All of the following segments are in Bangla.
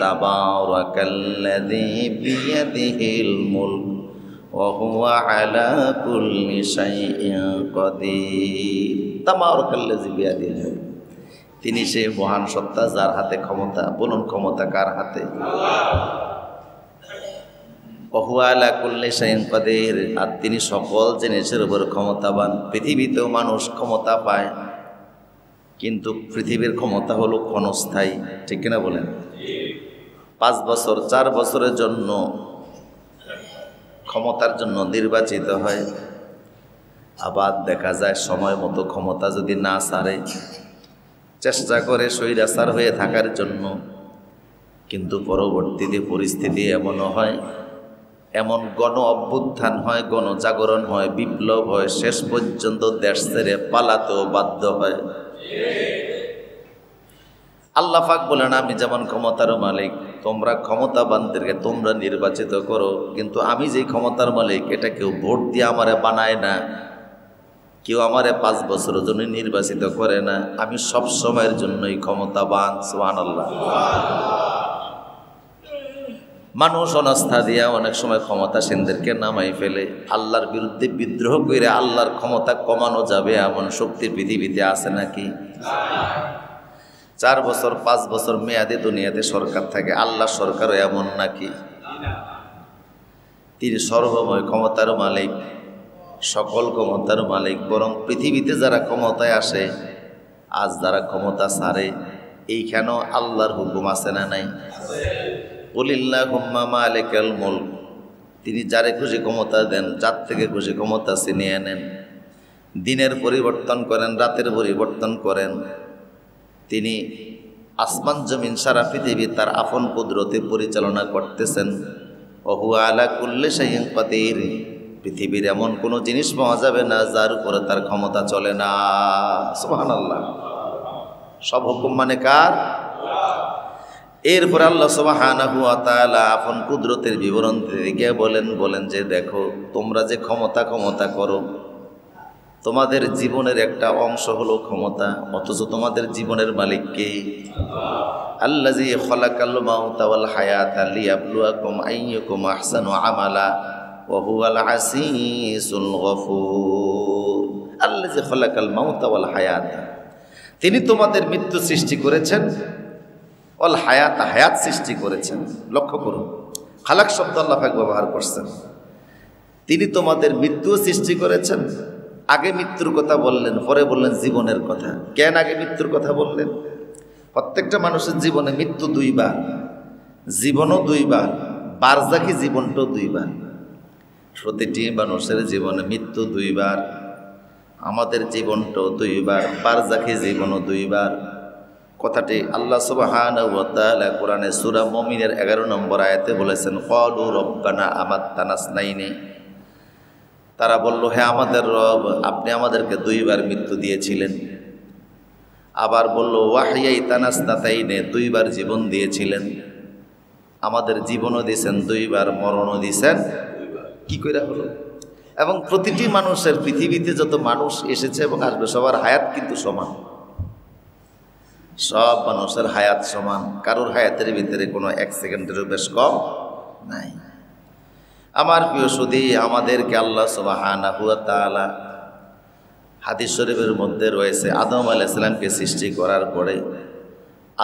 তাবারাকাল্লাযী বিয়াদিহিল মুলক ওয়া হুয়া আলা কুল্লি শাইইন কাদির। তাবারাকাল্লাযী বিয়াদিহিল মুলক, তিনি সে মহান সত্তা যার হাতে ক্ষমতা। বলুন, ক্ষমতা কার হাতে? ওয়া হুয়া আলা কুল্লি শাইইন কাদির, আর তিনি সকল জিনিসের উপর ক্ষমতাবান। পৃথিবীতেও মানুষ ক্ষমতা পায়, কিন্তু পৃথিবীর ক্ষমতা হলো ক্ষণস্থায়ী, ঠিক কিনা বলেন? 5 বছর 4 বছরের জন্য ক্ষমতার জন্য নির্বাচিত হয়, আবার দেখা যায় সময় মতো ক্ষমতা যদি না ছাড়ে, চেষ্টা করে স্বৈরাচার হয়ে থাকার জন্য, কিন্তু পরবর্তীতে পরিস্থিতি এমনও হয়, এমন গণ অভ্যুত্থান হয়, গণজাগরণ হয়, বিপ্লব হয়, শেষ পর্যন্ত দেশ ছেড়ে পালাতেও বাধ্য হয়। আল্লাহ পাক বলেন, আমি যেমন ক্ষমতার মালিক, তোমরা ক্ষমতাবানদেরকে তোমরা নির্বাচিত করো, কিন্তু আমি যে ক্ষমতার মালিক এটা কেউ ভোট দিয়ে আমারে বানায় না, কেউ আমারে 5 বছরের জন্য নির্বাচিত করে না, আমি সব সময়ের জন্যই ক্ষমতাবান। সুবহানাল্লাহ। মানুষ অনাস্থা দিয়া অনেক সময় ক্ষমতাসীনদেরকে নামাই ফেলে, আল্লাহর বিরুদ্ধে বিদ্রোহ করে আল্লাহর ক্ষমতা কমানো যাবে এমন শক্তি পৃথিবীতে আছে নাকি? 4 বছর 5 বছর মেয়াদে দুনিয়াতে সরকার থাকে, আল্লাহ সরকারও এমন নাকি? তিনি সর্বময় ক্ষমতার মালিক, সকল ক্ষমতার মালিক। বরং পৃথিবীতে যারা ক্ষমতায় আসে, আজ যারা ক্ষমতা ছাড়ে, এইখানেও আল্লাহর হুকুম আছে না নাই? কুলিল্লাহুম্মা মালিকাল মুলক, তিনি যারে খুশি ক্ষমতা দেন, যার থেকে খুশি ক্ষমতা ছিনিয়ে নেন। দিনের পরিবর্তন করেন, রাতের পরিবর্তন করেন। তিনি আসমান জমিন সারা পৃথিবী তার আপন কুদরতে পরিচালনা করতেছেন। ওয়া হুয়া আলা কুল্লি শাইইন কাদির, পৃথিবীর এমন কোনো জিনিস পাওয়া যাবে না যার উপরে তার ক্ষমতা চলে না। সুবহানাল্লাহ। সব হুকুম মানে কার? এরপরে আল্লাহ সুবহানাহু ওয়া তাআলা আপন কুদরতের বিবরণ দিয়ে বলেন যে দেখো, তোমরা যে ক্ষমতা করো, তোমাদের জীবনের একটা অংশ হলো ক্ষমতা, অথচ তোমাদের জীবনের মালিক কে? আল্লাযী খালাকাল মাউতা ওয়াল হায়াতা লিয়াবলুয়াকুম আইয়ুকুম আহসানু আমালা ওয়া হুয়াল আসিসুল গফুর। আল্লাযী খালাকাল মাউতা ওয়াল হায়াতা, তিনি তোমাদের মৃত্যু সৃষ্টি করেছেন, ওয়াল হায়াতা, হায়াত সৃষ্টি করেছেন। লক্ষ্য করুন, খালাক শব্দ আল্লাহ পাক ব্যবহার করছেন। তিনি তোমাদের মৃত্যুও সৃষ্টি করেছেন। আগে মৃত্যুর কথা বললেন, পরে বললেন জীবনের কথা। কেন আগে মৃত্যুর কথা বললেন? প্রত্যেকটা মানুষের জীবনে মৃত্যু 2 বার, জীবনও 2 বার, বারজাখি জীবনটাও 2 বার। প্রতিটি মানুষের জীবনে মৃত্যু 2 বার, আমাদের জীবনটাও 2 বার, বারজাখি জীবনও 2 বার। কথাটি আল্লাহ সুবহানাহু ওয়া তাআলা কোরআনে সূরা মুমিনের 11 নম্বর আয়াতে বলেছেন, ক্বালু রব্বানা আমাত্তানা ইসনাইনি, তারা বলল, হে আমাদের রব, আপনি আমাদেরকে 2 বার মৃত্যু দিয়েছিলেন। আবার বলল, ওয়াহইয়াইতানা ইসনাতাইনি, 2 বার জীবন দিয়েছিলেন। আমাদের জীবনও দিয়েছেন 2 বার, মরণও দিয়েছেন। কি কইরা হলো? এবং প্রতিটি মানুষের, পৃথিবীতে যত মানুষ এসেছে এবং আসবে, সবার হায়াত কিন্তু সমান। সব মানুষের হায়াত সমান, কারোর হায়াতের ভিতরে কোনো 1 সেকেন্ডেরও বেশ কম নাই। আমার প্রিয় সুধী, আমাদেরকে আল্লাহ সুবহানাহু ওয়া তাআলা হাদিস শরীফের মধ্যে রয়েছে, আদম আলাইহিস সালামকে সৃষ্টি করার পরে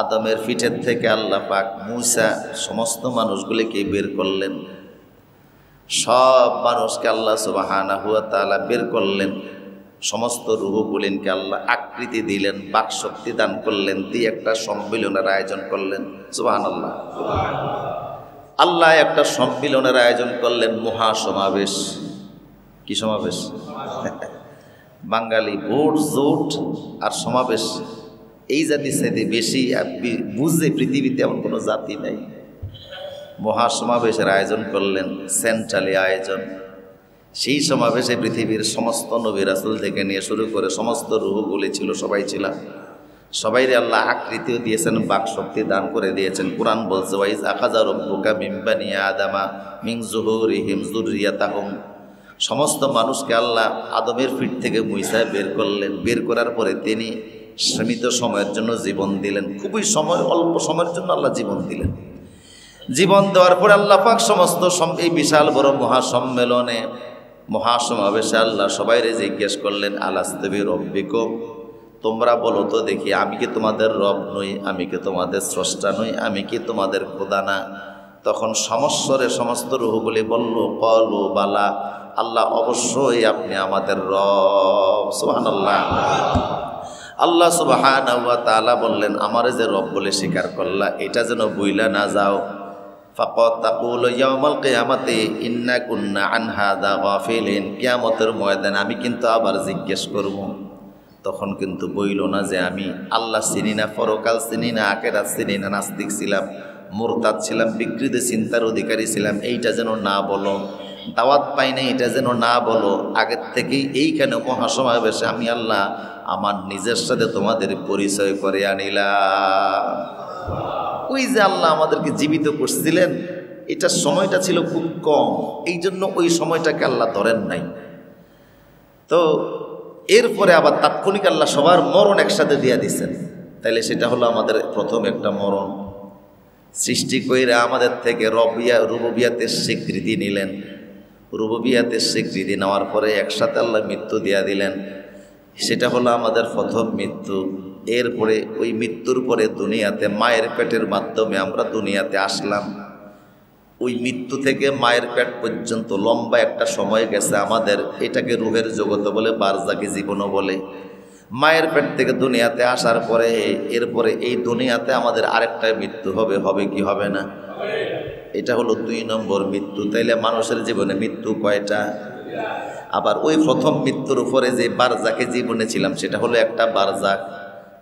আদমের পিঠের থেকে আল্লাহ পাক মূসা সমস্ত মানুষগুলিকে বের করলেন। সব মানুষকে আল্লাহ সুবহানাহু ওয়া তাআলা বের করলেন। সমস্ত রূহগুলিনকে আল্লাহ আকৃতি দিলেন, বাকশক্তি দান করলেন, দিয়ে একটা সম্মিলনের আয়োজন করলেন। সুবহানাল্লাহ। আল্লাহ একটা সম্মিলনের আয়োজন করলেন, মহাসমাবেশ। কি সমাবেশ? বাঙালি ভোট জোট আর সমাবেশ, এই জাতির সাথে বেশি বুঝে পৃথিবীতে এমন কোনো জাতি নেই। মহাসমাবেশের আয়োজন করলেন, সেন্ট্রালি আয়োজন। সেই সমাবেশে পৃথিবীর সমস্ত নবী রাসূল থেকে নিয়ে শুরু করে সমস্ত রূহগুলি ছিল, সবাই ছিল। সবাইরে আল্লাহ আকৃতিও দিয়েছেন, বাকশক্তি দান করে দিয়েছেন। কোরআন বলছে, ওয়াইজ আখাযা রাব্বুকা মিন বানি আদামা মিন যুহুরিহিম যুররিয়াতাহুম। সমস্ত মানুষকে আল্লাহ আদমের পিঠ থেকে মুইসা বের করলেন। বের করার পরে তিনি সীমিত সময়ের জন্য জীবন দিলেন। খুবই অল্প সময়ের জন্য আল্লাহ জীবন দিলেন। জীবন দেওয়ার পরে আল্লাহ পাক সমস্ত এই বিশাল বড় মহাসম্মেলনে মহাসমাবেশে আল্লাহ সবাইরে জিজ্ঞেস করলেন, আলাস্তুবি রব্বিকুম, তোমরা বলো তো দেখি, আমি কি তোমাদের রব নই? আমি কি তোমাদের স্রষ্টা নই? আমি কি তোমাদের খোদা না? তখন সমস্বরে সমস্ত রূহগুলি বলল, কলু বালা, আল্লাহ অবশ্যই আপনি আমাদের রব। সুবহানাল্লাহ। আল্লাহ সুবহানাহু ওয়া তাআলা বললেন, আমারে যে রব বলে স্বীকার করলা, এটা যেন বুইলা না যাও। ফাকাত তাকুলু ইয়াউমাল কিয়ামাতি ইন্না কুন্না আন হাযা গাফিলিন, কিয়ামতের ময়দানে আমি কিন্তু আবার জিজ্ঞেস করব। তখন কিন্তু বইল না যে আমি আল্লাহ চিনি না, পরকাল চিনি না, আখিরাত চিনি না, নাস্তিক ছিলাম, মুরতাদ ছিলাম, বিকৃত চিন্তার অধিকারী ছিলাম, এইটা যেন না বলো। দাওয়াত পাই না, এটা যেন না বলো। আগের থেকেই এইখানে মহাসমাবেশে আমি আল্লাহ আমার নিজের সাথে তোমাদের পরিচয় করে আনিলাম। ওই যে আল্লাহ আমাদেরকে জীবিত করছিলেন, এটার সময়টা ছিল খুব কম, এই জন্য ওই সময়টাকে আল্লাহ ধরেন নাই। তো এরপরে আবার তাৎক্ষণিক আল্লাহ সবার মরণ একসাথে দিয়া দিছেন। তাইলে সেটা হলো আমাদের প্রথম একটা মরণ। সৃষ্টি কইরা আমাদের থেকে রুবুবিয়াতের স্বীকৃতি নিলেন। রুবুবিয়াতের স্বীকৃতি নেওয়ার পরে একসাথে আল্লাহ মৃত্যু দিয়া দিলেন। সেটা হলো আমাদের প্রথম মৃত্যু। এরপরে ওই মৃত্যুর পরে দুনিয়াতে মায়ের পেটের মাধ্যমে আমরা দুনিয়াতে আসলাম। ওই মৃত্যু থেকে মায়ের পেট পর্যন্ত লম্বা একটা সময় গেছে আমাদের, এটাকে রুহের জগৎ বলে, বারজাকি জীবনও বলে। মায়ের পেট থেকে দুনিয়াতে আসার পরে এরপরে এই দুনিয়াতে আমাদের আরেকটা মৃত্যু হবে, হবে কি হবে না? এটা হলো 2 নম্বর মৃত্যু। তাইলে মানুষের জীবনে মৃত্যু কয়টা? আবার ওই প্রথম মৃত্যুর উপরে যে বারজাকে জীবনে ছিলাম, সেটা হলো একটা বারজাক।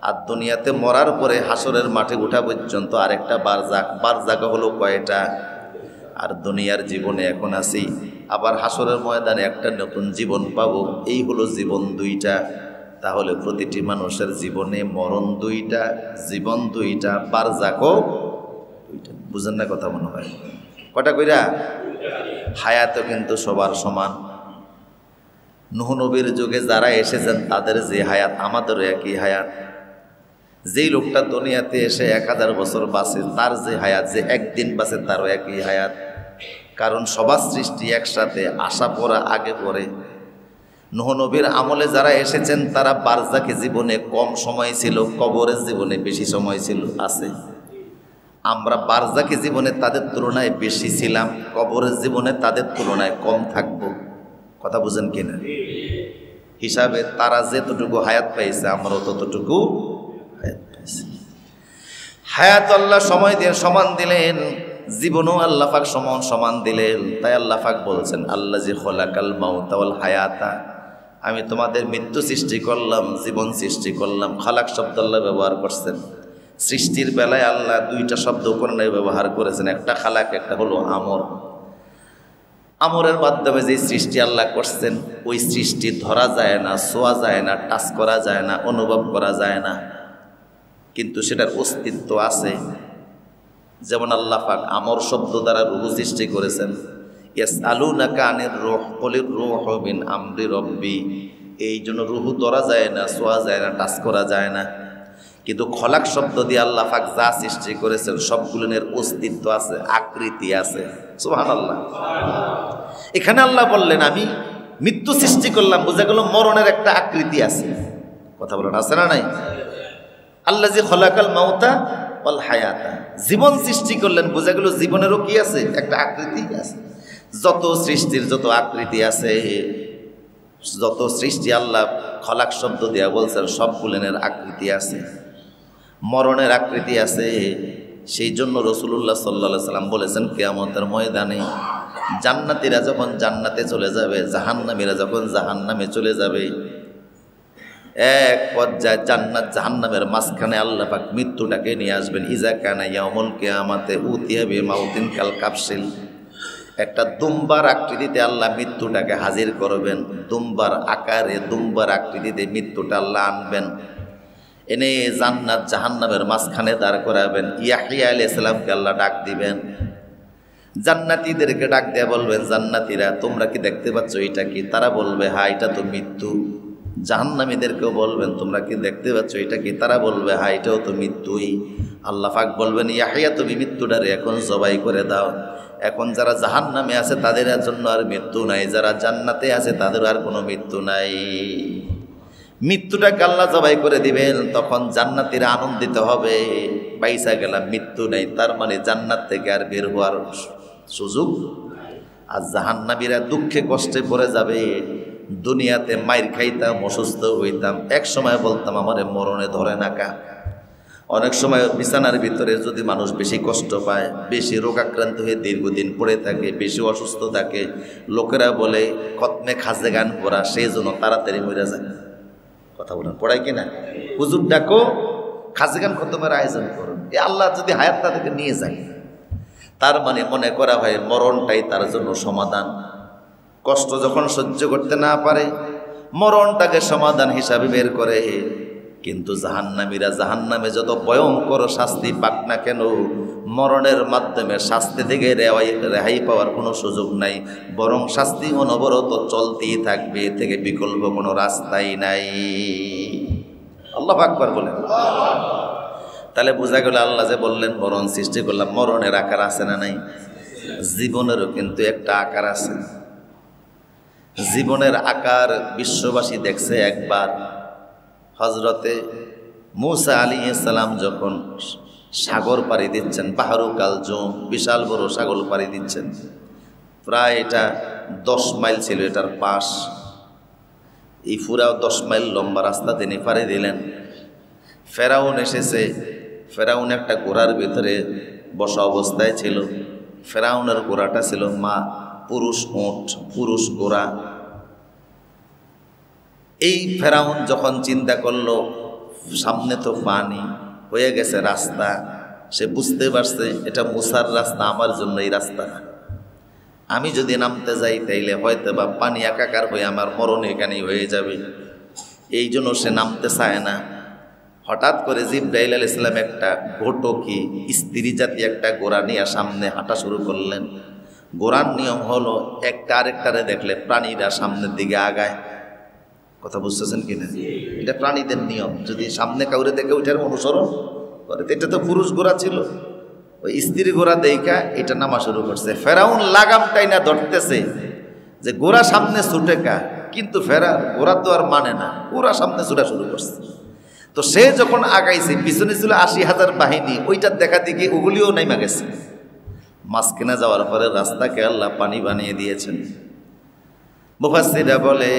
আর দুনিয়াতে মরার পরে হাসরের মাঠে ওঠা পর্যন্ত আরেকটা বারজাক। বারজাক হলো কয়টা? আর দুনিয়ার জীবনে এখন আছি, আবার হাসরের ময়দানে একটা নতুন জীবন পাবো, এই হলো জীবন 2টা। তাহলে প্রতিটি মানুষের জীবনে মরণ 2টা, জীবন 2টা, বারজাকও 2টা। বুঝেন না কথা মনে হয়? কটা কইরা? হায়াতও কিন্তু সবার সমান। নূহ নবীর যুগে যারা এসেছেন তাদের যে হায়াত, আমাদেরও একই হায়াত। যেই লোকটা দুনিয়াতে এসে 1000 বছর বাঁচে, তার যে হায়াত, যে একদিন বাঁচে, তারও একই হায়াত। কারণ সবার সৃষ্টি একসাথে, আসা পড়া আগে পরে। নূহ নবীর আমলে যারা এসেছেন তারা বারজাকি জীবনে কম সময় ছিল, কবরের জীবনে বেশি সময় ছিল, আছে। আমরা বারজাকি জীবনে তাদের তুলনায় বেশি ছিলাম, কবরের জীবনে তাদের তুলনায় কম থাকব। কথা বুঝেন কিনা? হিসাবে তারা যেতটুকু হায়াত পাইছে, আমরাও ততটুকু হায়াত পাইছি। হায়াত আল্লাহ সময় দিয়ে সমান দিলেন, জীবনও আল্লাহ পাক সমান দিলেন। তাই আল্লাহ পাক বলছেন, আল্লাহ যে খলাকাল মাউতা ওয়াল হায়াতা, আমি তোমাদের মৃত্যু সৃষ্টি করলাম, জীবন সৃষ্টি করলাম। খালাক শব্দ আল্লাহ ব্যবহার করছেন। সৃষ্টির বেলায় আল্লাহ 2টা শব্দ কোরআনে ব্যবহার করেছেন, একটা খালাক, একটা হলো আমর। আমরের মাধ্যমে যে সৃষ্টি আল্লাহ করছেন, ওই সৃষ্টি ধরা যায় না, ছোঁয়া যায় না, টাচ করা যায় না, অনুভব করা যায় না, কিন্তু সেটার অস্তিত্ব আছে। যেমন আল্লাহ পাক আমর শব্দ দ্বারা রূহ সৃষ্টি করেছেন। ইয়াসআলুনাকা আনির রূহ কুলির রূহু মিন আমরি রব্বি, এই জন্য রূহ ধরা যায় না, ছোঁয়া যায় না, টাচ করা যায় না। কিন্তু খলাক শব্দ দিয়ে আল্লাহ পাক যা সৃষ্টি করেছেন সবগুলোর অস্তিত্ব আছে, আকৃতি আছে। সুবহানাল্লাহ। এখানে আল্লাহ বললেন আমি মৃত্যু সৃষ্টি করলাম, বোঝা গেল মরণের একটা আকৃতি আছে। কথা বলেন, আছে না নাই? আল্লাহ যে খলাকাল মাউতা ওয়াল হায়াতা, জীবন সৃষ্টি করলেন, বোঝা গেল জীবনেরও কি আছে, একটা আকৃতি আছে। যত সৃষ্টির যত আকৃতি আছে, যত সৃষ্টি আল্লাহ খলাক শব্দ দিয়া বলছেন, সবগুলোর আকৃতি আছে, মরণের আকৃতি আছে। সেই জন্য রাসূলুল্লাহ সাল্লাল্লাহু আলাইহি সাল্লাম বলেছেন, কিয়ামতের ময়দানে জান্নাতীরা যখন জান্নাতে চলে যাবে, জাহান্নামীরা যখন জাহান্নামে চলে যাবে, এক পর্যায়ে জান্নাত জাহান্নামের মাঝখানে আল্লাহ পাক মৃত্যুটাকে নিয়ে আসবেন। ইজা কানা ইয়াউমুল কিয়ামাতে উতিয়া বিমাউতিন কাল কাবসিল, একটা দুম্বার আকৃতিতে আল্লাহ মৃত্যুটাকে হাজির করবেন। দুম্বার আকারে, দুম্বার আকৃতিতে মৃত্যুটা আল্লাহ আনবেন, এনে জান্নাত জাহান্নামের মাঝখানে দাঁড় করাবেন। ইয়াহইয়া আলাইহিস সালামকে আল্লাহ ডাক দিবেন, জান্নাতীদেরকে ডাক দেয়া বলবেন, জান্নাতীরা তোমরা কি দেখতে পাচ্ছ এটা কি? তারা বলবে হ্যাঁ, এটা তো মৃত্যু। জাহান্নামীদেরকেও বলবেন, তোমরা কি দেখতে পাচ্ছ এটা কি? তারা বলবে হ্যাঁ, এটাও তো মৃত্যুই। আল্লাহ পাক বলবেন ইয়াহিয়া তুমি মৃত্যুটারে এখন জবাই করে দাও। এখন যারা জাহান্নামে আছে তাদের জন্য আর মৃত্যু নাই, যারা জান্নাতে আছে তাদের আর কোনো মৃত্যু নাই। মৃত্যুটাকে আল্লাহ জবাই করে দিবেন, তখন জান্নাতীরা আনন্দিত হবে, বাইসা গেলাম, মৃত্যু নেই, তার মানে জান্নাত থেকে আর বের হওয়ার সুযোগ। আর জাহান্নামীরা দুঃখে কষ্টে পড়ে যাবে, দুনিয়াতে মাইর খাইতাম, অসুস্থ হইতাম, এক সময় বলতাম আমারে মরণে ধরে নাকা। অনেক সময় বিছানার ভিতরে যদি মানুষ বেশি কষ্ট পায়, বেশি রোগাক্রান্ত হয়ে দীর্ঘদিন পড়ে থাকে, বেশি অসুস্থ থাকে, লোকেরা বলে খতমে খাজে গান পড়া, সেই জন্য তাড়াতাড়ি মরে যায়। কথা বলেন, পড়ায় কিনা? হুজুর ডাকো, খাজে গান খতমের আয়োজন করুন, এ আল্লাহ যদি হায়াত তাদেরকে নিয়ে যায়, তার মানে মনে করা হয় মরণটাই তার জন্য সমাধান। কষ্ট যখন সহ্য করতে না পারে, মরণটাকে সমাধান হিসাবে বের করে। কিন্তু জাহান্নামীরা জাহান্নামে যত ভয়ঙ্কর শাস্তি পাক না কেন, মরণের মাধ্যমে শাস্তি থেকে রেহাই পাওয়ার কোনো সুযোগ নাই, বরং শাস্তি অনবরত চলতেই থাকবে, এ থেকে বিকল্প কোনো রাস্তাই নাই। আল্লাহু আকবার বলেন। তাহলে বোঝা গেল আল্লাহ যে বললেন মরণ সৃষ্টি করলাম, মরণের আকার আছে না নাই? জীবনেরও কিন্তু একটা আকার আছে। জীবনের আকার বিশ্ববাসী দেখছে একবার। হজরতে মুসা আলাইহিস সালাম যখন সাগর পাড়ি দিচ্ছেন, বাহরু কালজুম, বিশাল বড় সাগর পাড়ি দিচ্ছেন, প্রায় এটা 10 মাইল ছিল এটার পাশ। এই পুরাও 10 মাইল লম্বা রাস্তা তিনি পাড়ি দিলেন। ফেরাউন এসেছে, ফেরাউন একটা ঘোড়ার ভিতরে বসা অবস্থায় ছিল। ফেরাউনের ঘোড়াটা ছিল পুরুষ উট, পুরুষ ঘোড়া। এই ফেরাউন যখন চিন্তা করলো সামনে তো পানি, হয়ে গেছে রাস্তা, সে বুঝতে পারছে এটা মুসার রাস্তা, আমার জন্য এই রাস্তা না। আমি যদি নামতে যাই তাইলে হয়তো বা পানি একাকার হয়ে আমার মরণ এখানেই হয়ে যাবে। এই জন্য সে নামতে চায় না। হঠাৎ করে জিবরাইল আলাইহিস সালাম একটা ঘোটকি স্ত্রী জাতি একটা ঘোড়া নিয়ে সামনে হাঁটা শুরু করলেন। ঘোড়ার নিয়ম হলো একটা আরেকটারে দেখলে প্রাণীরা সামনের দিকে আগায়। কথা বুঝতেছেন কিনা? এটা প্রাণীদের নিয়ম, যদি সামনে কাউরে দেখে ওইটার অনুসরণ করে। এটা তো পুরুষ ঘোড়া ছিল, ওই স্ত্রী ঘোড়া দেখা এটা নামা শুরু করছে। ফেরাউন লাগামটাই না ধরতেছে যে ঘোড়া সামনে ছুটে কা, কিন্তু ঘোড়া তো আর মানে না, ঘোড়া সামনে ছুটা শুরু করছে। তো সে যখন আগাইছে, পিছনে ছিল 80,000 বাহিনী, ওইটার দেখা দেখি ওগুলিও নাইমা গেছে। মাঝখানে যাওয়ার পরে রাস্তাকে আল্লাহ পানি বানিয়ে দিয়েছেন। মুফাসসিররা বলে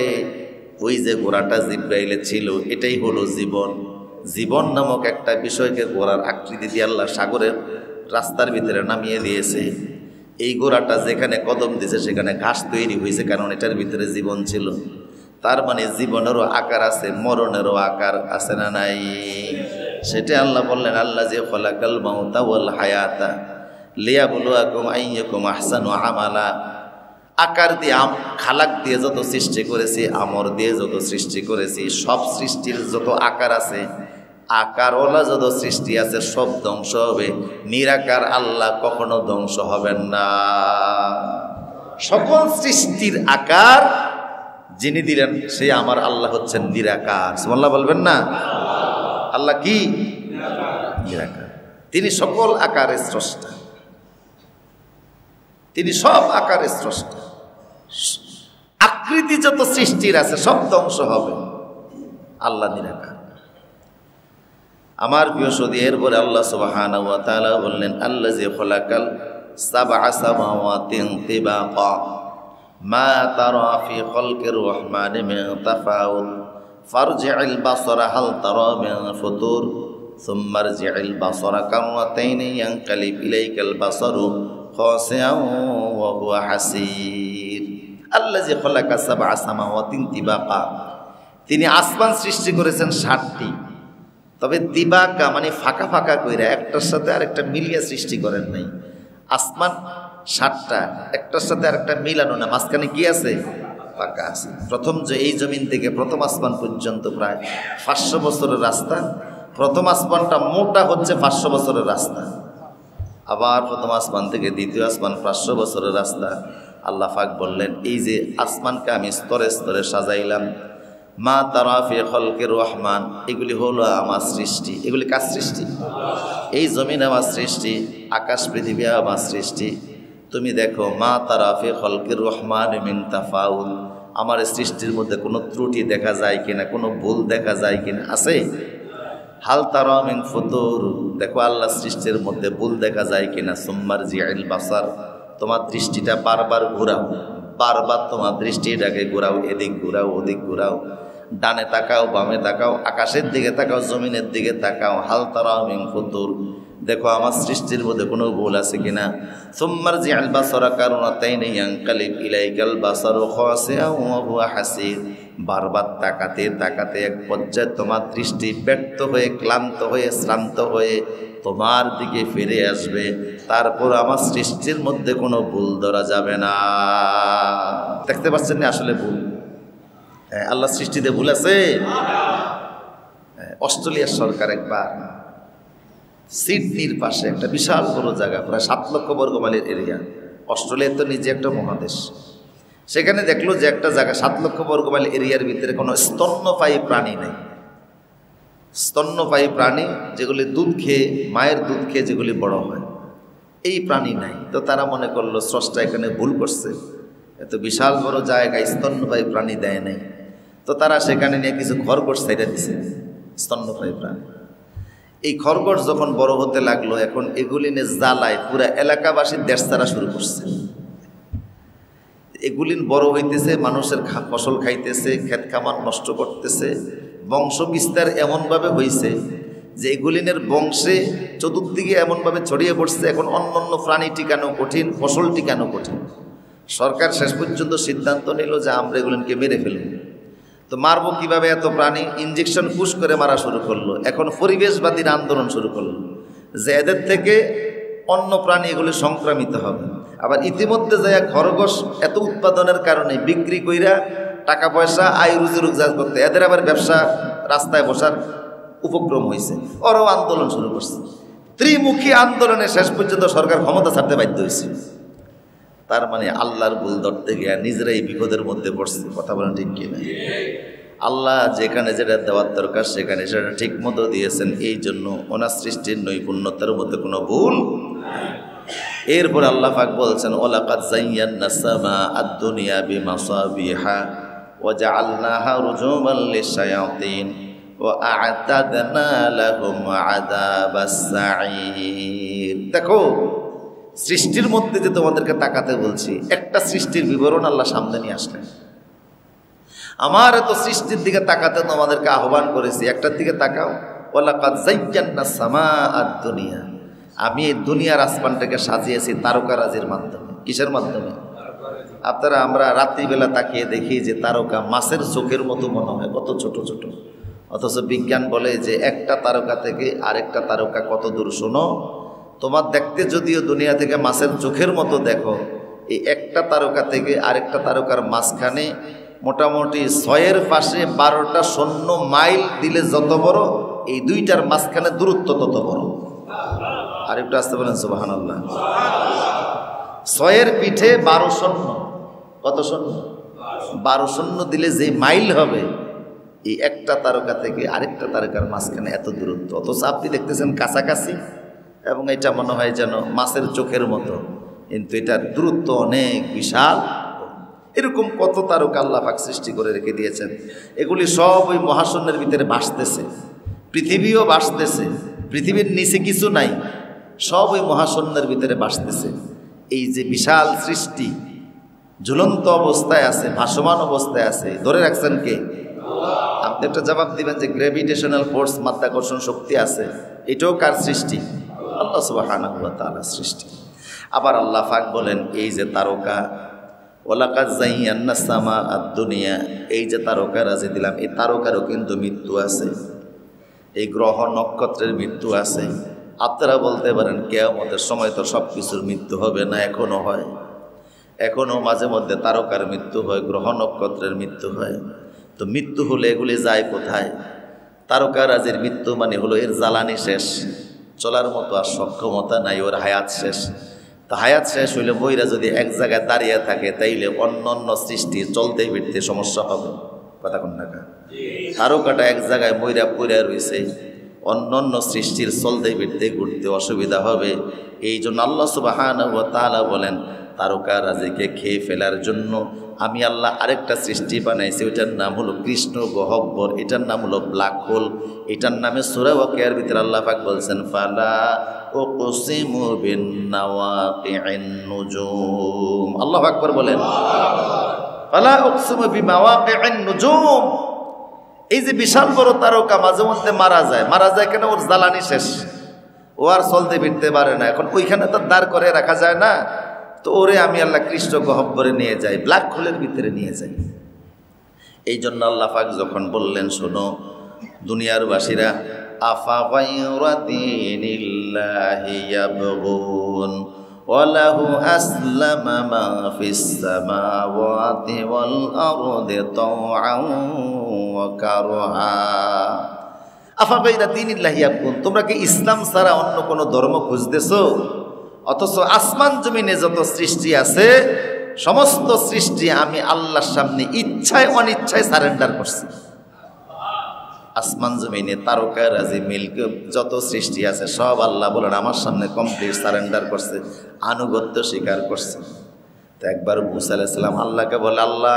ওই যে ঘোড়াটা জিবরাইলের ছিল এটাই হলো জীবন। জীবন নামক একটা বিষয়কে ঘোড়ার আকৃতি দিয়ে আল্লাহ সাগরের রাস্তার ভিতরে নামিয়ে দিয়েছে। এই ঘোড়াটা যেখানে কদম দিয়েছে সেখানে ঘাস তৈরি হয়েছে, কারণ এটার ভিতরে জীবন ছিল। তার মানে জীবনেরও আকার আছে, মরণেরও আকার আছে না নাই? সেটা আল্লাহ বললেন, আল্লাহ যে খলাকাল মাউতা ওয়াল হায়াতা লিয়াবলুয়াকুম আইয়ুকুম আহসানু আমালা। আকার দিয়ে খালাক দিয়ে যত সৃষ্টি করেছি, আমর দিয়ে যত সৃষ্টি করেছি, সব সৃষ্টির যত আকার আছে, আকারওয়ালা যত সৃষ্টি আছে সব ধ্বংস হবে, নিরাকার আল্লাহ কখনো ধ্বংস হবেন না। সকল সৃষ্টির আকার যিনি দিলেন সে আমার আল্লাহ হচ্ছেন নিরাকার। সুবহানাল্লাহ বলবেন না? আল্লাহ কি নিরাকার, তিনি সকল আকারের স্রষ্টা, তিনি সব আকারের স্রষ্টা। আকৃতি যত সৃষ্টির আছে সব ধ্বংস হবে, আল্লাহ নিরাকার। আমার প্রিয় সদী, এরপরে আল্লাহ সুবহানাহু ওয়া তাআলা বললেন, আল্লাযী খালাকাল সাবআ সামাওয়াতিন তিবাকা মা তারা ফি খালকির রহমানি মিন তাফাউত ফারজি'ল বাসারা হাল তারা মিন ফুতুর সুম্মা রজি'ল বাসারা কাররাতাইন ইয়ানকালিব ইলাইকাল বাসারু খাসিআন ওয়া হুয়া হাসীর। আল্লাযী খালাকা সাবআ সামাওয়াতিন তিবাকা, তিনি আসমান সৃষ্টি করেছেন 7টি, তবে তিবাকা মানে ফাঁকা ফাঁকা কইরা, একটার সাথে আরেকটা মিলিয়ে সৃষ্টি করেন নাই। আসমান 7টা, একটার সাথে আরেকটা মিলানো না, মাঝখানে কি আছে? ফাঁকা আছে। প্রথম যে এই জমিন থেকে প্রথম আসমান পর্যন্ত প্রায় 500 বছরের রাস্তা। প্রথম আসমানটা মোটা হচ্ছে 500 বছরের রাস্তা, আবার প্রথম আসমান থেকে দ্বিতীয় আসমান 500 বছরের রাস্তা। আল্লাহ পাক বললেন, এই যে আসমানকে আমি স্তরে স্তরে সাজাইলাম, মা তারা ফি খালকির রহমান, এগুলি হলো আমার সৃষ্টি। এগুলি কার সৃষ্টি? এই জমিন আমার সৃষ্টি, আকাশ পৃথিবী আমার সৃষ্টি। তুমি দেখো মা তারা ফি খলকির রহমান মিন তাফাউল, আমার সৃষ্টির মধ্যে কোনো ত্রুটি দেখা যায় কিনা, কোনো ভুল দেখা যায় কিনা, আছে? হাল তারা মিন ফুতুর, দেখো আল্লাহ সৃষ্টির মধ্যে ভুল দেখা যায় কিনা। সুম্মার জিআল বাসার, তোমার দৃষ্টিটা বারবার ঘোরাও, বারবার তোমার দৃষ্টিটাকে ঘোরাও, এদিক ঘোরাও ওদিক ঘোরাও, ডানে তাকাও বামে তাকাও, আকাশের দিকে তাকাও জমিনের দিকে তাকাও। হাল তারা মিন ফুতুর, দেখো আমার সৃষ্টির মধ্যে কোনো ভুল আছে কিনা। সুম্মার জিআল বাসারা কারনাতাইন ইয়ানকালিব ইলাইকাল বাসারু খাসিআন ওয়া হুয়া হাসির, বারবার তাকাতে তাকাতে এক পর্যায়ে তোমার দৃষ্টি ব্যর্থ হয়ে ক্লান্ত হয়ে শ্রান্ত হয়ে তোমার দিকে ফিরে আসবে। তারপর আমার সৃষ্টির মধ্যে কোনো ভুল ধরা যাবে না। দেখতে পাচ্ছেন না আসলে ভুল? আল্লাহ সৃষ্টিতে ভুল আছে? অস্ট্রেলিয়ার সরকার একবার সিডনির পাশে একটা বিশাল বড় জায়গা, প্রায় 7 লক্ষ বর্গ মাইলের এরিয়া, অস্ট্রেলিয়া তো নিজে একটা মহাদেশ, সেখানে দেখলো যে একটা জায়গা 7 লক্ষ বর্গ মাইল এরিয়ার ভিতরে কোনো স্তন্যপায়ী প্রাণী নেই। স্তন্যপায়ী প্রাণী যেগুলি দুধ খেয়ে, মায়ের দুধ খেয়ে যেগুলি বড় হয়, এই প্রাণী নাই। তো তারা মনে করলো স্রষ্টা এখানে ভুল করছে, এত বিশাল বড় জায়গায় স্তন্যপায়ী প্রাণী দেয় নাই। তো তারা সেখানে নিয়ে কিছু খরগোশ ছেড়ে দিছে, স্তন্যপায়ী প্রাণী। এই খরগোশ যখন বড় হতে লাগলো, এখন এগুলি নিয়ে জ্বালায় পুরা এলাকাবাসীর দেশ ছাড়া শুরু করছে। এগুলিন বড় হইতেছে, মানুষের ফসল খাইতেছে, ক্ষেত খামার নষ্ট করতেছে, বংশ বিস্তার এমনভাবে হয়েছে যে এগুলিনের বংশে চতুর্দিকে এমনভাবে ছড়িয়ে পড়ছে, এখন অন্য অন্য প্রাণী টিকানো কঠিন, ফসল টিকানো কঠিন। সরকার শেষ পর্যন্ত সিদ্ধান্ত নিল যে আমরা এগুলিনকে মেরে ফেলব। তো মারবো কীভাবে এত প্রাণী? ইঞ্জেকশন পুশ করে মারা শুরু করলো। এখন পরিবেশবাদীর আন্দোলন শুরু করলো যে এদের থেকে অন্য প্রাণী এগুলি সংক্রামিত হবে। আবার ইতিমধ্যে যায় খরগোশ এত উৎপাদনের কারণে বিক্রি কইরা টাকা পয়সা আয় রুজি রোজগার করতে এদের আবার ব্যবসা রাস্তায় বসার উপক্রম হয়েছে, ওরাও আন্দোলন শুরু করছে। ত্রিমুখী আন্দোলনে শেষ পর্যন্ত সরকার ক্ষমতা ছাড়তে বাধ্য হয়েছে। তার মানে আল্লাহর ভুল ধরতে গিয়ে নিজেরাই বিপদের মধ্যে পড়ছে। কথা বলেন ঠিক কিনা? আল্লাহ যেখানে যেটা দেওয়ার দরকার সেখানে সেটা ঠিক মতো দিয়েছেন, এই জন্য ওনার সৃষ্টির নৈপুণ্যতার মধ্যে কোনো ভুল। এরপর আল্লাহ পাক বলছেন ওয়ালাকাদ যায়্যানাস সামাআ আদ-দুনিয়া বিমাসাবিহা ওয়া জাআলনাহা রুজুমান লিশ-শায়াতিন ওয়া আ'তাদনা লাহুম আযাবাস সাঈর। দেখো সৃষ্টির মধ্যে যে তোমাদেরকে তাকাতে বলছি, একটা সৃষ্টির বিবরণ আল্লাহ সামনে নিয়ে আসলেন। আমার এত সৃষ্টির দিকে তাকাতে তোমাদেরকে আহ্বান করেছি, একটার দিকে তাকাও। ওয়ালাকাদ যায়্যানাস সামাআ আদ-দুনিয়া, আমি এই দুনিয়ার আসমানটাকে সাজিয়েছি তারকারাজির মাধ্যমে। কিসের মাধ্যমে? আপনারা আমরা রাত্রিবেলা তাকিয়ে দেখি যে তারকা মাছের চোখের মতো মনে হয়, কত ছোট ছোট। অথচ বিজ্ঞান বলে যে একটা তারকা থেকে আরেকটা তারকা কত দূর। শোনো, তোমার দেখতে যদিও দুনিয়া থেকে মাছের চোখের মতো দেখো, এই একটা তারকা থেকে আরেকটা তারকার মাঝখানে মোটামুটি 6-এর পাশে 12টা সৈন্য মাইল দিলে যত বড়, এই দুইটার মাঝখানে দূরত্ব তত বড়। আরেকটু আসতে বলেন সুবহানাল্লাহ। 6-এর পিঠে 12 সৈন্য। কত সৈন্য? 12 সৈন্য দিলে যে মাইল হবে, এই একটা তারকা থেকে আরেকটা তারকার মাঝখানে এত দূরত্ব। অথচ আপনি দেখতেছেন কাছাকাছি এবং এটা মনে হয় যেন মাছের চোখের মতো, কিন্তু এটার দূরত্ব অনেক বিশাল। এরকম কত তারকা আল্লাহ পাক সৃষ্টি করে রেখে দিয়েছেন। এগুলি সব ওই মহাশূন্যের ভিতরে ভাসতেছে, পৃথিবীও ভাসতেছে, পৃথিবীর নিচে কিছু নাই, সব ওই মহাশূন্যের ভিতরে ভাসতেছে। এই যে বিশাল সৃষ্টি ঝুলন্ত অবস্থায় আছে, ভাসমান অবস্থায় আছে, ধরে রাখছেন কে? আপনি একটা জবাব দিবেন যে গ্র্যাভিটেশনাল ফোর্স, মাধ্যাকর্ষণ শক্তি আছে, এটাও কার সৃষ্টি? আল্লাহ সুবহানাহু ওয়া তাআলার সৃষ্টি। আবার আল্লাহ পাক বলেন এই যে তারকা, ওয়ালাকাদ যায়্যানাস সামাআ আদ-দুনিয়া, এই যে তারকা রাজি দিলাম, এই তারকারও কিন্তু মৃত্যু আছে, এই গ্রহ নক্ষত্রের মৃত্যু আছে। আপনারা বলতে পারেন কিয়ামতের সময় তো সব কিছুর মৃত্যু হবে না? এখনও হয়, এখনও মাঝে মধ্যে তারকার মৃত্যু হয়, গ্রহ নক্ষত্রের মৃত্যু হয়। তো মৃত্যু হলে এগুলি যায় কোথায়? তারকারাজির মৃত্যু মানে হলো এর জ্বালানি শেষ, চলার মতো আর সক্ষমতা নাই, ওর হায়াত শেষ। তো হায়াত শেষ হইলে বইরা যদি এক জায়গায় দাঁড়িয়ে থাকে, তাইলে অন্য অন্য সৃষ্টি চলতে ফিরতে সমস্যা হবে। কথা কোন টাকা? তারকাটা এক জায়গায় মইরা পইরা রয়েছে, অন্য সৃষ্টির চলতে ফিরতে ঘুরতে অসুবিধা হবে। এই জন্য আল্লাহ সুবহানাহু ওয়া তাআলা বলেন তারকারাজিকে খেয়ে ফেলার জন্য আমি আল্লাহ আরেকটা সৃষ্টি বানাইছি, ওইটার নাম হলো কৃষ্ণ গহ্বর, এটার নাম হলো ব্ল্যাক হোল। এটার নামে সূরা ওয়াকিয়ার ভিতরে আল্লাহ পাক বলছেন ফালা উকসিমু বিন্নাওয়াকিন নুজুম। আল্লাহু আকবার বলেন, ফালা উকসিমু বিমাওয়াকিন নুজুম। এই যে বিশাল বড় তারকা মাঝে মধ্যে মারা যায় কেন? ওর জ্বালানি শেষ, ও আর চলতে ফিরতে পারে না। এখন ওইখানে তো দাঁড় করে রাখা যায় না, তো ওরে আমি আল্লাহ কৃষ্ণ গহ্বরে নিয়ে যাই, ব্ল্যাক হোলের ভিতরে নিয়ে যাই। এই জন্য আল্লাহ পাক যখন বললেন শোনো দুনিয়ার বাসীরা, আফা গায়রা দীনিল্লাহি ইয়াবগুন ওয়া লাহু আসলামা মা ফিস সামাওয়াতি ওয়াল আরদি তাওআন ওয়া কারহা। আফা গায়রা দীনিল্লাহি ইয়াবগুন, তোমরা কি ইসলাম ছাড়া অন্য কোনো ধর্ম খুঁজতেছো? অথচ আসমান জমিনে যত সৃষ্টি আছে সমস্ত সৃষ্টি আমি আল্লাহর সামনে ইচ্ছায় অনিচ্ছায় সারেন্ডার করছি। আসমান জমিনে তারকারাজি মিল্ক যত সৃষ্টি আছে সব আল্লাহ বলেন আমার সামনে কমপ্লিট সারেন্ডার করছে, আনুগত্য স্বীকার করছে। তো একবার মুসা আলাইহিস সালাম আল্লাহকে বলে, আল্লাহ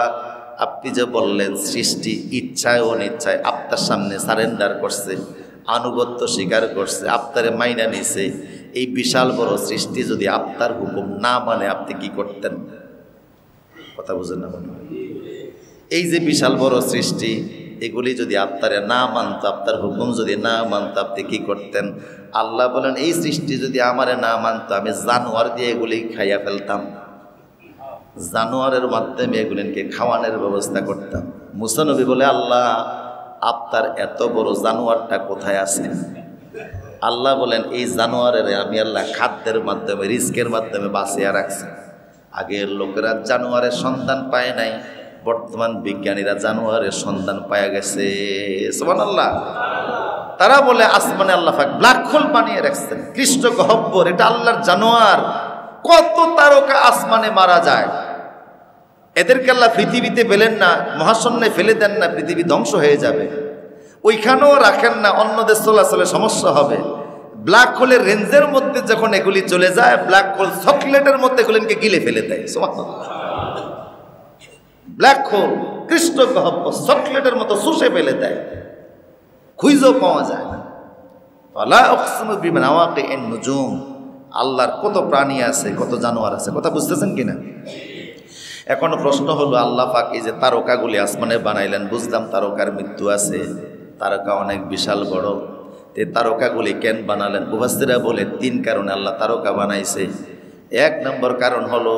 আপনি যে বললেন সৃষ্টি ইচ্ছায় অনিচ্ছায় আপনার সামনে সারেন্ডার করছে, আনুগত্য স্বীকার করছে, আপনারে মাইনা নিছে, এই বিশাল বড় সৃষ্টি যদি আপনার হুকুম না মানে আপনি কি করতেন? কথা বুঝেন না মনে হয়? এই যে বিশাল বড় সৃষ্টি এগুলি যদি আপনারে না মানত, আপনার হুকুম যদি না মানত, আপনি কি করতেন? আল্লাহ বলেন এই সৃষ্টি যদি আমারে না মানত আমি জানোয়ার দিয়ে এগুলি খাইয়া ফেলতাম, জানোয়ারের মাধ্যমে এগুলিকে খাওয়ানোর ব্যবস্থা করতাম। মুসা নবী বলে, আল্লাহ আপনার এত বড় জানোয়ারটা কোথায় আছে? আল্লাহ বলেন এই জানোয়ারের আমি আল্লাহ খাদ্যের মাধ্যমে রিস্কের মাধ্যমে বাঁচিয়ে রাখছি। আগের লোকেরা জানোয়ারের সন্ধান পায় নাই, বর্তমান বিজ্ঞানীরা জানোয়ারের সন্ধান পাওয়া গেছে। সুবহানাল্লাহ। তারা বলে আসমানে আল্লাহ পাক ব্ল্যাক হোল বানিয়ে রাখছেন, কৃষ্ণ গহ্বর, এটা আল্লাহর জানোয়ার। কত তারকা আসমানে মারা যায়, এদেরকে আল্লাহ পৃথিবীতে ফেলেন না, মহাশূন্যে ফেলে দেন না, পৃথিবী ধ্বংস হয়ে যাবে। ওইখানেও রাখেন না, অন্য দেশ চলাচলে সমস্যা হবে। ব্ল্যাক হোলের রেঞ্জের মধ্যে যখন এগুলি চলে যায়, ব্ল্যাক হোল চকলেটের মধ্যে এগুলিকে গিলে ফেলে দেয়। ব্ল্যাক হোল কৃষ্ণ গহ্বর চকলেটের মতো শুষে ফেলে দেয়, খুঁজেও পাওয়া যায় না। ফালা উকসিমু বিমাওয়াকিন নুজুম। আল্লাহর কত প্রাণী আছে, কত জানোয়ার আছে, কথা বুঝতেছেন কিনা? এখন প্রশ্ন হলো আল্লাহ পাক এই যে তারকাগুলি আসমানে বানাইলেন, বুঝলাম তারকার মৃত্যু আছে, তারকা অনেক বিশাল বড়, তে তারকাগুলি কেন বানালেন? মুফাসসিররা বলে 3 কারণে আল্লাহ তারকা বানাইছে। 1 নম্বর কারণ হলো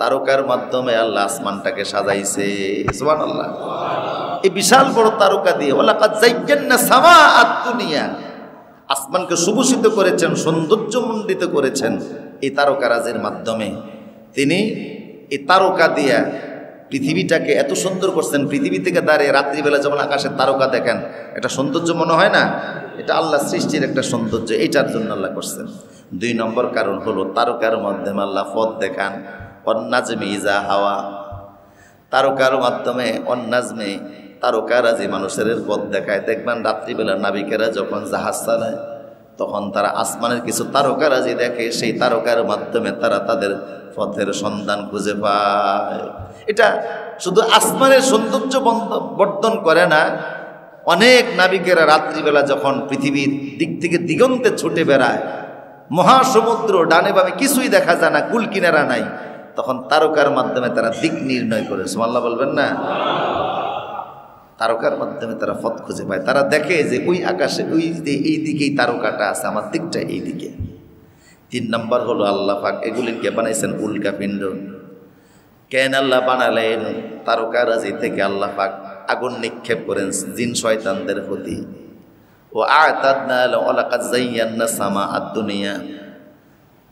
তারকার মাধ্যমে আল্লাহ আসমানটাকে সাজাইছে। সুবহানাল্লাহ। এই বিশাল বড় তারকা দিয়ে ওয়ালাকাদ যায়্যানা সামাআদ দুনিয়া, আসমানকে সুভূষিত করেছেন, সৌন্দর্যমণ্ডিত করেছেন এই তারকারাজির মাধ্যমে। তিনি এই তারকা দিয়া পৃথিবীটাকে এত সুন্দর করছেন, পৃথিবী থেকে দাঁড়িয়ে রাত্রিবেলা যখন আকাশের তারকা দেখেন একটা সৌন্দর্য মনে হয় না? এটা আল্লাহ সৃষ্টির একটা সৌন্দর্য, এইটার জন্য আল্লাহ করছেন। 2 নম্বর কারণ হলো তারকার মাধ্যমে আল্লাহ পথ দেখান। অন্নাজমে ইজা হাওয়া, তারকার মাধ্যমে অন্নাজমে তারকারাজি মানুষের পথ দেখায়। দেখবেন রাত্রিবেলা নাবিকেরা যখন জাহাজ চালায় তখন তারা আসমানের কিছু তারকারাজি দেখে, সেই তারকার মাধ্যমে তারা তাদের পথের সন্ধান খুঁজে পায়। এটা শুধু আসমানের সৌন্দর্য বর্ধন করে না, অনেক নাবিকেরা রাত্রিবেলা যখন পৃথিবীর দিক থেকে দিগন্তে ছুটে বেড়ায়, মহাসমুদ্র ডানে বামে কিছুই দেখা যায় না, কুল কিনারা নাই, তখন তারকার মাধ্যমে তারা দিক নির্ণয় করে। সুবহানাল্লাহ বলবেন না? তারকার মাধ্যমে তারা পথ খুঁজে পায়। তারা দেখে যে ওই আকাশে ওই এই দিকেই তারকাটা আছে, আমার দিকটা এই দিকে। 3 নম্বর হলো আল্লাহ পাক এগুলিকে বানাইছেন উল্কাপিণ্ড। কেন আল্লাহ বানালেন? তারকারাজি থেকে আল্লাহ পাক আগুন নিক্ষেপ করেন জিন শয়তানদের প্রতি। ও আ'তাদনা লাকাদ যায়্যানা সামাআদ দুনিয়া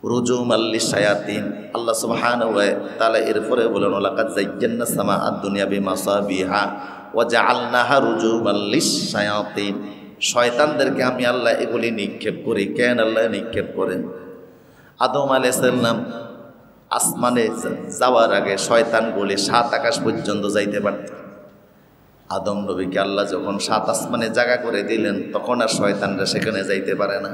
রুজুমান লিশ-শায়াতিন। আল্লাহ সুবহানাহু ওয়া তাআলা এরপরে বলেন লাকাদ যায়্যানা সামাআদ দুনিয়া বিমাসাবিহা ওয়া জাআলনাহা রুজুমান লিশ-শায়াতিন। শয়তানদেরকে আমি আল্লাহ এগুলি নিক্ষেপ করি। কেন আল্লাহ নিক্ষেপ করেন? আদম আলাইহিস সালাম আসমানে যাওয়ার আগে শয়তানগুলি 7 আকাশ পর্যন্ত যাইতে পারত। আদম নবীকে আল্লাহ যখন 7 আসমানে জায়গা করে দিলেন তখন আর শয়তানরা সেখানে যাইতে পারে না।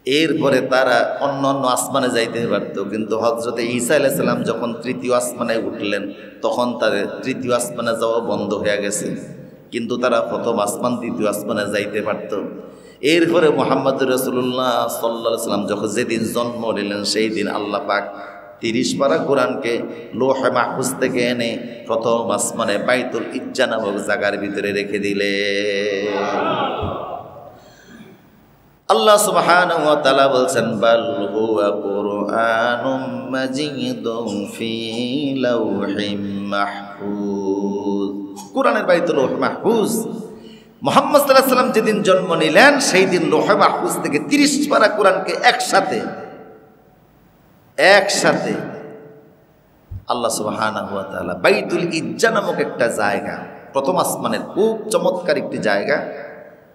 এরপরে তারা অন্য অন্য আসমানে যাইতে পারত, কিন্তু হযরতে ঈসা আলাইহিস সালাম যখন 3য় আসমানে উঠলেন তখন তাদের 3য় আসমানে যাওয়া বন্ধ হয়ে গেছে, কিন্তু তারা প্রথম আসমান 2য় আসমানে যাইতে পারত। এরপরে মুহাম্মদুর রাসূলুল্লাহ সাল্লাল্লাহু আলাইহি ওয়াসাল্লাম যখন যেদিন জন্ম নিলেন সেই দিন আল্লাহ পাক 30 পারা কোরআনকে লৌহে মাহফুজ থেকে এনে প্রথম আসমানে বাইতুল ইজ্জা নামক জায়গার ভিতরে রেখে দিলে। আল্লাহ সুবহানাহু ওয়া তাআলা বলছেন বাল হুয়া কুরআনুম মাজিদুন ফি লাউহিম মাহফুজ। কোরআনের বাইতুল লৌহে মাহফুজ মুহাম্মদ সাল্লাল্লাহু আলাইহি ওয়াসাল্লাম যেদিন জন্ম নিলেন সেই দিন লৌহে মাহফুজ থেকে 30 পারা কোরআনকে একসাথে আল্লাহ সুবহানাহু ওয়া তাআলা বাইতুল ইজ্জা নামক একটা জায়গা, প্রথম আসমানের খুব চমৎকার একটি জায়গা,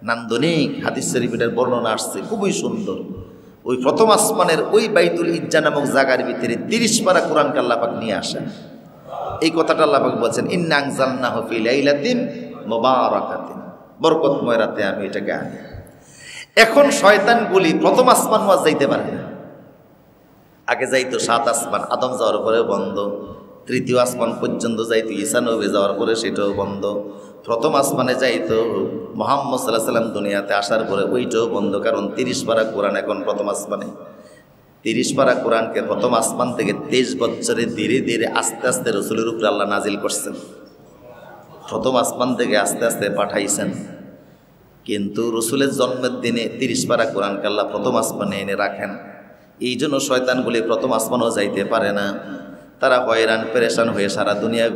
নান্দনিক হাদিস শরীফের বর্ণনা আসছে, খুবই সুন্দর। ওই প্রথম আসমানের ওই বাইতুল ইজ্জা নামক জায়গার ভিতরে 30 পারা কোরআনকে আল্লাহ পাক নিয়ে আসেন। এই কথাটা আল্লাহ পাক বলেছেন ইন্না আনজালনাহু ফি লাইলাতিন মুবারাকাতিন, বরকতময় রাতে আমি এটাকে আনি। এখন শয়তানগুলি প্রথম আসমান ওয়াজ যাইতে পারে না। আগে যাইতো 7 আসমান, আদম যাওয়ার পরে বন্ধ। 3য় আসমান পর্যন্ত যাইতো, ঈসা নবী যাওয়ার পরে সেটাও বন্ধ। প্রথম আসমানে যাইতো মুহাম্মদ সাল্লাল্লাহু আলাইহি ওয়াসাল্লাম দুনিয়াতে আসার পরে ওইটাও বন্ধ, কারণ 30 পারা কোরআন এখন প্রথম আসমানে। 30 পারা কোরআনকে প্রথম আসমান থেকে 23 বছরে ধীরে ধীরে আস্তে আস্তে রসুলের উপরে আল্লাহ নাজিল করছেন। প্রথম আসমান থেকে আস্তে আস্তে পাঠাইছেন, কিন্তু রসুলের জন্মের দিনে 30 পারা কোরআনকে আল্লাহ প্রথম আসমানে এনে রাখেন। এই জন্য শয়তানগুলি প্রথম আসমানও যাইতে পারে না। তারা হয়রান পেরেশান হয়ে সারা দুনিয়া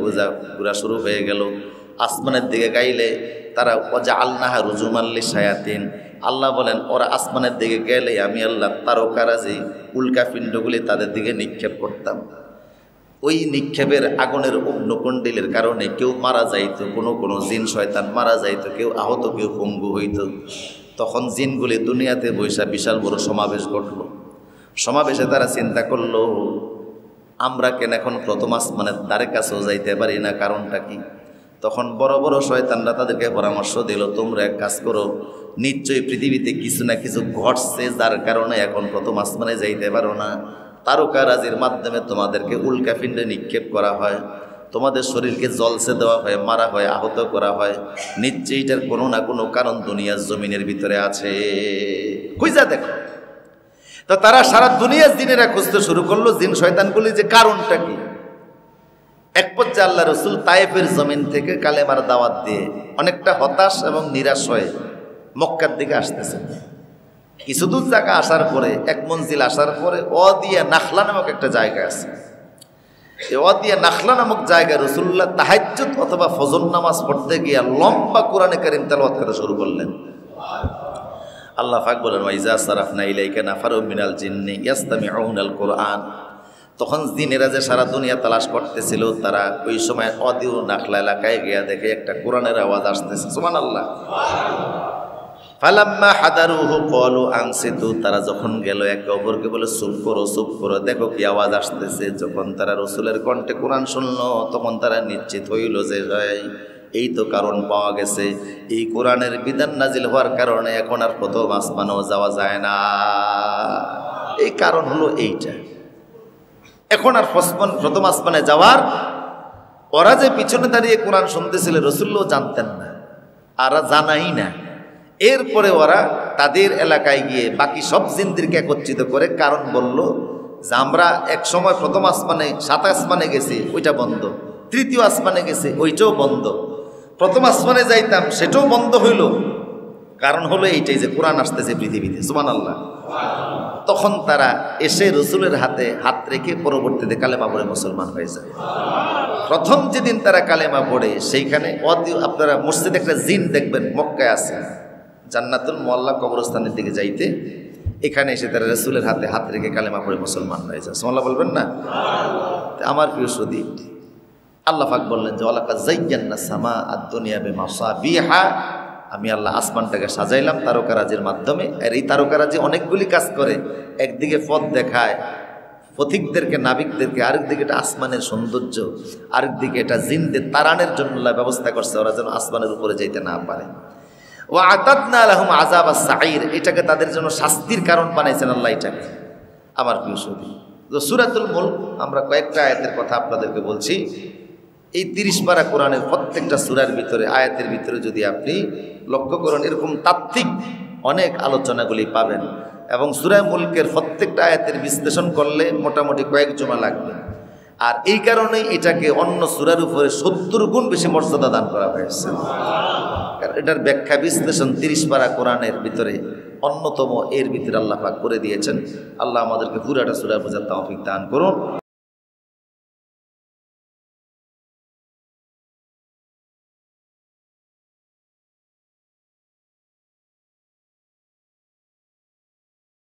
ঘোরা শুরু হয়ে গেল। আসমানের দিকে গাইলে তারা ওয়াজআলনাহা রুজুমান লিশায়াতিন, আল্লাহ বলেন ওরা আসমানের দিকে গেলে আমি আল্লাহ তারকারাজি উল্কাপিণ্ডগুলি তাদের দিকে নিক্ষেপ করতাম। ওই নিক্ষেপের আগুনের অগ্নিকুণ্ডলের কারণে কেউ মারা যাইত, কোনো জিন শয়তান মারা যাইত, কেউ আহত, কেউ পঙ্গু হইত। তখন জিনগুলি দুনিয়াতে বৈশা বিশাল বড় সমাবেশ ঘটল। সমাবেশে তারা চিন্তা করলো আমরা কেন এখন প্রথম আসমানের দ্বারে কাছেও যাইতে পারি না, কারণটা কি? তখন বড় বড় শয়তানরা তাদেরকে পরামর্শ দিল, তোমরা এক কাজ করো, নিশ্চয়ই পৃথিবীতে কিছু না কিছু ঘটছে যার কারণে এখন প্রথম আসমানে যাইতে পারো না। তারকারাজির মাধ্যমে তোমাদেরকে উল্কাপিণ্ডে নিক্ষেপ করা হয়, তোমাদের শরীরকে জলসে দেওয়া হয়, মারা হয়, আহত করা হয়। নিশ্চয়ই এটার কোনো না কোনো কারণ দুনিয়ার জমিনের ভিতরে আছে, খুঁজা দেখো। তো তারা সারা দুনিয়ার জিনেরা খুঁজতে শুরু করলো জিন শয়তানগুলি যে কারণটা কি। এক পর্যায়ে আল্লাহ রসুল তায়েফের জমিন থেকে কালেমার দাওয়াত দিয়ে অনেকটা হতাশ এবং নিরাশ হয়ে মক্কার দিকে আসতেছেন। কিছু দূর জায়গা আসার পরে, এক মঞ্জিল আসার পরে ওয়াদিয়া নাখলা নামক একটা জায়গা আছে। এই ওয়াদিয়া নাখলা নামক জায়গায় রাসূলুল্লাহ তাহাজ্জুদ অথবা ফজর নামাজ পড়তে গিয়ে লম্বা কোরআনে কারীম তেলাওয়াত করা শুরু করলেন। আল্লাহ পাক বলেন ওয়াইজা সারাফনা ইলাইকা নাফারু মিনাল জিন্নি ইয়াসতামিউনাল কোরআন। তখন জিনেরা যে সারা দুনিয়া তালাশ করতেছিল, তারা ওই সময় ওয়াদিয়া নাখলা এলাকায় গিয়া দেখে একটা কোরআনের আওয়াজ আসতেছে। সুবহানাল্লাহ। ফালাম্মা হাদারুহু ক্বালু আনসিতু, তারা যখন গেল একে অপরকে বলে চুপ করো, চুপ করো, দেখো কি আওয়াজ আসতেছে। যখন তারা রসুলের কণ্ঠে কোরআন শুনলো তখন তারা নিশ্চিত হইল যে এই তো কারণ পাওয়া গেছে, এই কোরআনের বিধান নাজিল হওয়ার কারণে এখন আর প্রথম আসমানেও যাওয়া যায় না। এই কারণ হলো এইটা, এখন আর প্রথম আসমানে যাওয়ার, ওরা যে পিছনে দাঁড়িয়ে কোরআন শুনতেছিল রসুল্লাহ জানতেন না, আর জানাই না। এরপরে ওরা তাদের এলাকায় গিয়ে বাকি সব জিনদেরকে একত্রিত করে কারণ বলল যে আমরা এক সময় প্রথম আসমানে 7 আসমানে গেছি, ওইটা বন্ধ। 3য় আসমানে গেছে, ওইটাও বন্ধ। প্রথম আসমানে যাইতাম, সেটাও বন্ধ হইল। কারণ হলো এইটাই যে কোরআন আসতেছে পৃথিবীতে। সুবহানাল্লাহ। তখন তারা এসে রসুলের হাতে হাত রেখে পরবর্তীতে কালেমা পড়ে মুসলমান হয়ে যায়। প্রথম যেদিন তারা কালেমা পড়ে সেইখানে আপনারা মসজিদে একটা জিন দেখবেন মক্কায় আছে, জান্নাতুল মুআল্লা কবরস্থানের দিকে যাইতে, এখানে এসে তারা রাসূলের হাতে হাত রেখে কালেমা পড়ে মুসলমান হয়ে যায়। সুবহানাল্লাহ বলবেন না? আমার প্রিয় সুধী, আল্লাহ পাক বললেন যে ওয়ালাকাদ যায়্যানা সামা আদ-দুনিয়া বিমাসাবিহা, আমি আল্লাহ আসমানটাকে সাজাইলাম তারকারাজির মাধ্যমে। আর এই তারকারাজি অনেকগুলি কাজ করে, একদিকে পথ দেখায়, পথিকদেরকে নাবিকদেরকে, আরেকদিকে এটা আসমানের সৌন্দর্য, আরেকদিকে এটা জিনদের তাড়ানোর জন্য আল্লাহ ব্যবস্থা করছে ওরা যেন আসমানের উপরে যেতে না পারে। ওয়া আতাদনা লাহুম আযাব আস-সাঈর, এটাকে তাদের জন্য শাস্তির কারণ বানাইছেন আল্লাহ এটাকে। আমার প্রিয় সুধী, তো সূরাতুল মুলক আমরা কয়েকটা আয়াতের কথা আপনাদেরকে বলছি। এই 30 পারা কোরআনের প্রত্যেকটা সূরার ভিতরে, আয়াতের ভিতরে যদি আপনি লক্ষ্য করেন এরকম তাত্ত্বিক অনেক আলোচনাগুলি পাবেন, এবং সূরা মুলকের প্রত্যেকটা আয়াতের বিশ্লেষণ করলে মোটামুটি কয়েক জমা লাগবে। আর এই কারণেই এটাকে অন্য সূরার উপরে 70 গুণ বেশি মর্যাদা দান করা হয়েছে। কারণ এটার ব্যাখ্যা বিশ্লেষণ 30 পারা কোরআনের ভিতরে অন্যতম, এর ভিতরে আল্লাহ পাক করে দিয়েছেন। আল্লাহ আমাদেরকে পুরাটা সূরা বোঝার তৌফিক দান করুন।